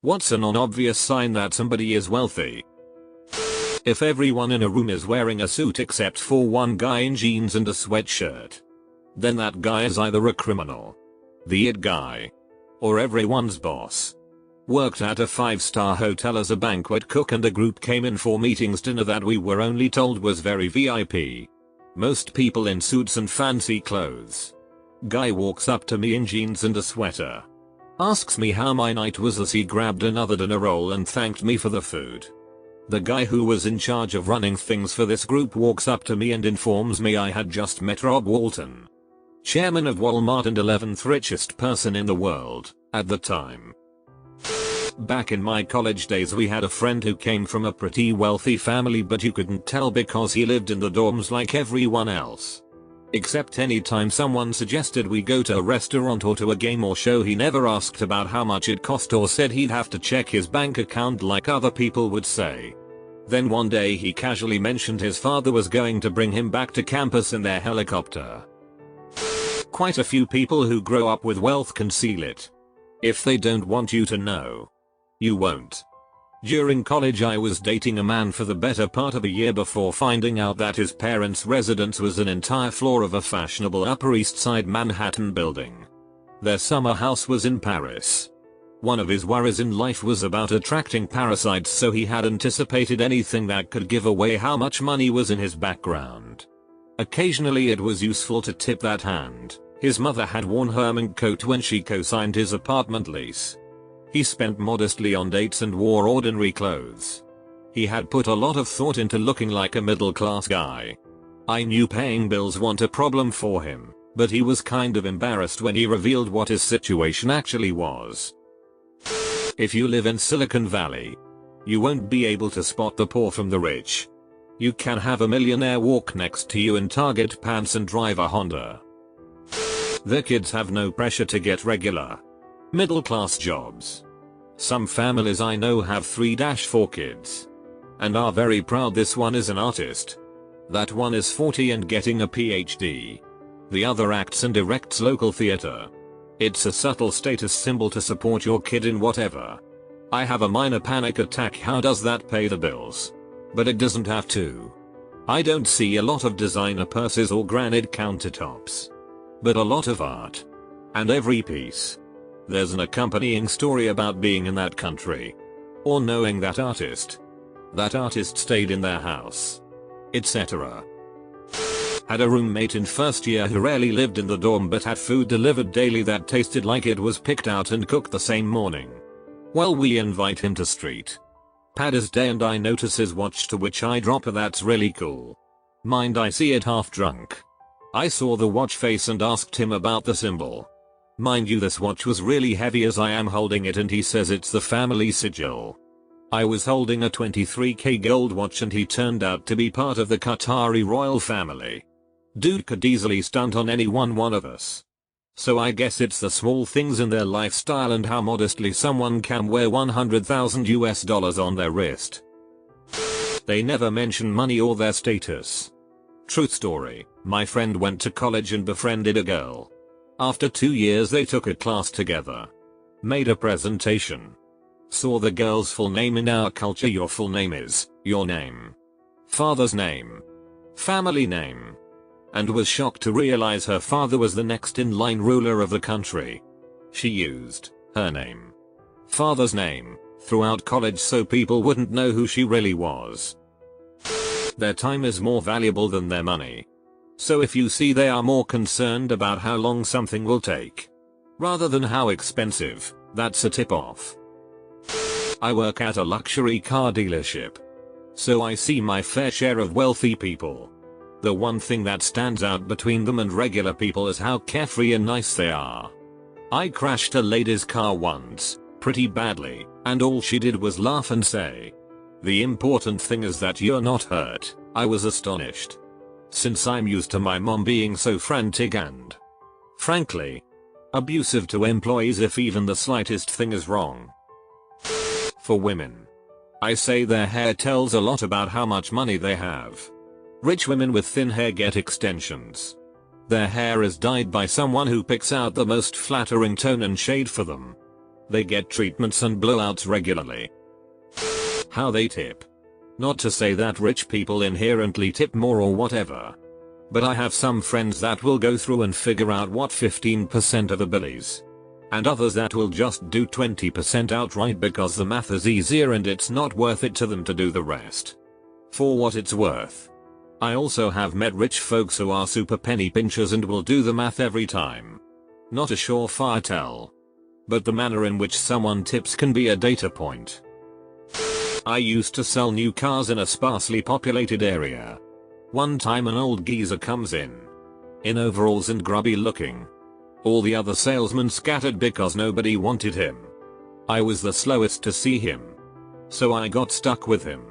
What's a non-obvious sign that somebody is wealthy? If everyone in a room is wearing a suit except for one guy in jeans and a sweatshirt, then that guy is either a criminal, the it guy, or everyone's boss. Worked at a 5-star hotel as a banquet cook and a group came in for meetings dinner that we were only told was very VIP. Most people in suits and fancy clothes. Guy walks up to me in jeans and a sweater. Asks me how my night was as he grabbed another dinner roll and thanked me for the food. The guy who was in charge of running things for this group walks up to me and informs me I had just met Rob Walton, chairman of Walmart and 11th richest person in the world at the time. Back in my college days we had a friend who came from a pretty wealthy family, but you couldn't tell because he lived in the dorms like everyone else. Except anytime someone suggested we go to a restaurant or to a game or show, he never asked about how much it cost or said he'd have to check his bank account like other people would say. Then one day he casually mentioned his father was going to bring him back to campus in their helicopter. Quite a few people who grow up with wealth conceal it. If they don't want you to know, you won't. During college I was dating a man for the better part of a year before finding out that his parents' residence was an entire floor of a fashionable Upper East Side Manhattan building. Their summer house was in Paris. One of his worries in life was about attracting parasites, so he had anticipated anything that could give away how much money was in his background. Occasionally it was useful to tip that hand. His mother had worn her mink coat when she co-signed his apartment lease. He spent modestly on dates and wore ordinary clothes. He had put a lot of thought into looking like a middle-class guy. I knew paying bills weren't a problem for him, but he was kind of embarrassed when he revealed what his situation actually was. If you live in Silicon Valley, you won't be able to spot the poor from the rich. You can have a millionaire walk next to you in Target pants and drive a Honda. Their kids have no pressure to get regular, middle-class jobs. Some families I know have 3-4 kids and are very proud this one is an artist, that one is 40 and getting a PhD, the other acts and directs local theater. It's a subtle status symbol to support your kid in whatever. I have a minor panic attack. How does that pay the bills? But it doesn't have to. I don't see a lot of designer purses or granite countertops, but a lot of art. And every piece, there's an accompanying story about being in that country, or knowing that artist. That artist stayed in their house, etc. Had a roommate in first year who rarely lived in the dorm but had food delivered daily that tasted like it was picked out and cooked the same morning. Well, we invite him to street Paddy's Day and I notice his watch, to which I drop a "That's really cool." Mind, I see it half drunk. I saw the watch face and asked him about the symbol. Mind you, this watch was really heavy as I am holding it, and he says it's the family sigil. I was holding a 23K gold watch and he turned out to be part of the Qatari royal family. Dude could easily stunt on any one of us. So I guess it's the small things in their lifestyle and how modestly someone can wear $100,000 on their wrist. They never mention money or their status. Truth story, my friend went to college and befriended a girl. After 2 years they took a class together. Made a presentation. Saw the girl's full name. In our culture your full name is your name, father's name, family name, and was shocked to realize her father was the next in line ruler of the country. She used her name, father's name, throughout college so people wouldn't know who she really was. Their time is more valuable than their money. So if you see they are more concerned about how long something will take, rather than how expensive, that's a tip-off. I work at a luxury car dealership, so I see my fair share of wealthy people. The one thing that stands out between them and regular people is how carefree and nice they are. I crashed a lady's car once, pretty badly, and all she did was laugh and say, "The important thing is that you're not hurt." I was astonished, since I'm used to my mom being so frantic and, frankly, abusive to employees if even the slightest thing is wrong. For women, I say their hair tells a lot about how much money they have. Rich women with thin hair get extensions. Their hair is dyed by someone who picks out the most flattering tone and shade for them. They get treatments and blowouts regularly. How they tip. Not to say that rich people inherently tip more or whatever. But I have some friends that will go through and figure out what 15% of a bill is. And others that will just do 20% outright because the math is easier and it's not worth it to them to do the rest. For what it's worth. I also have met rich folks who are super penny pinchers and will do the math every time. Not a surefire tell. But the manner in which someone tips can be a data point. I used to sell new cars in a sparsely populated area. One time an old geezer comes in overalls and grubby looking. All the other salesmen scattered because nobody wanted him. I was the slowest to see him. So I got stuck with him.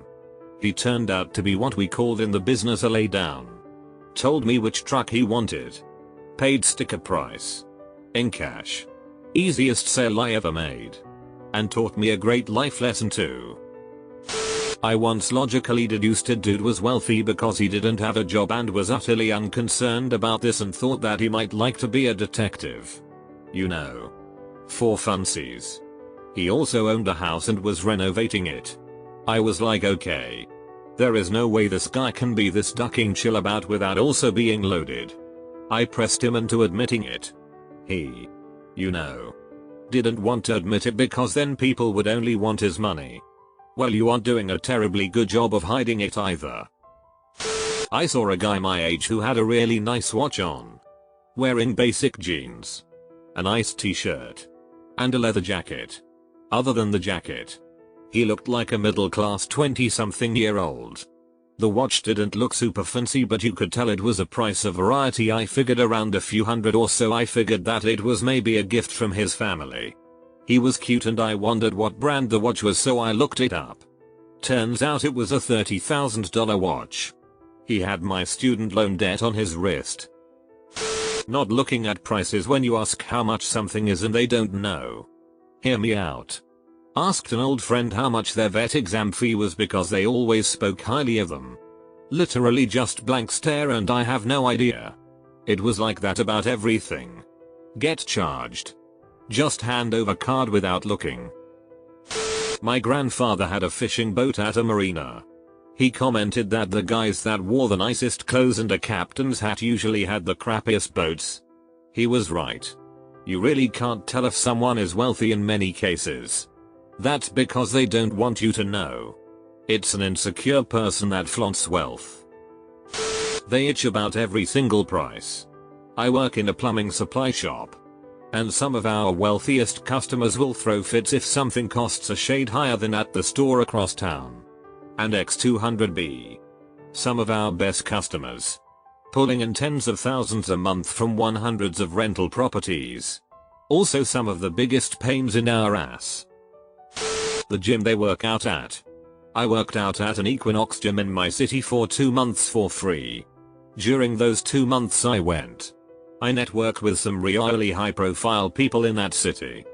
He turned out to be what we called in the business a laydown. Told me which truck he wanted. Paid sticker price. In cash. Easiest sale I ever made. And taught me a great life lesson too. I once logically deduced a dude was wealthy because he didn't have a job and was utterly unconcerned about this and thought that he might like to be a detective. You know. For funsies. He also owned a house and was renovating it. I was like, okay. There is no way this guy can be this ducking chill about without also being loaded. I pressed him into admitting it. He, you know, didn't want to admit it because then people would only want his money. Well, you aren't doing a terribly good job of hiding it either. I saw a guy my age who had a really nice watch on. Wearing basic jeans. A nice t-shirt. And a leather jacket. Other than the jacket. He looked like a middle-class 20-something-year-old. The watch didn't look super fancy but you could tell it was a price of variety. I figured around a few hundred or so. I figured that it was maybe a gift from his family. He was cute and I wondered what brand the watch was, so I looked it up. Turns out it was a $30,000 watch. He had my student loan debt on his wrist. Not looking at prices when you ask how much something is and they don't know. Hear me out. Asked an old friend how much their vet exam fee was because they always spoke highly of them. Literally just blank stare and I have no idea. It was like that about everything. Get charged. Just hand over card without looking. My grandfather had a fishing boat at a marina. He commented that the guys that wore the nicest clothes and a captain's hat usually had the crappiest boats. He was right. You really can't tell if someone is wealthy in many cases. That's because they don't want you to know. It's an insecure person that flaunts wealth. They itch about every single price. I work in a plumbing supply shop. And some of our wealthiest customers will throw fits if something costs a shade higher than at the store across town. And X200B. Some of our best customers. Pulling in tens of thousands a month from hundreds of rental properties. Also some of the biggest pains in our ass. The gym they work out at. I worked out at an Equinox gym in my city for 2 months for free. During those 2 months I networked with some really high profile people in that city.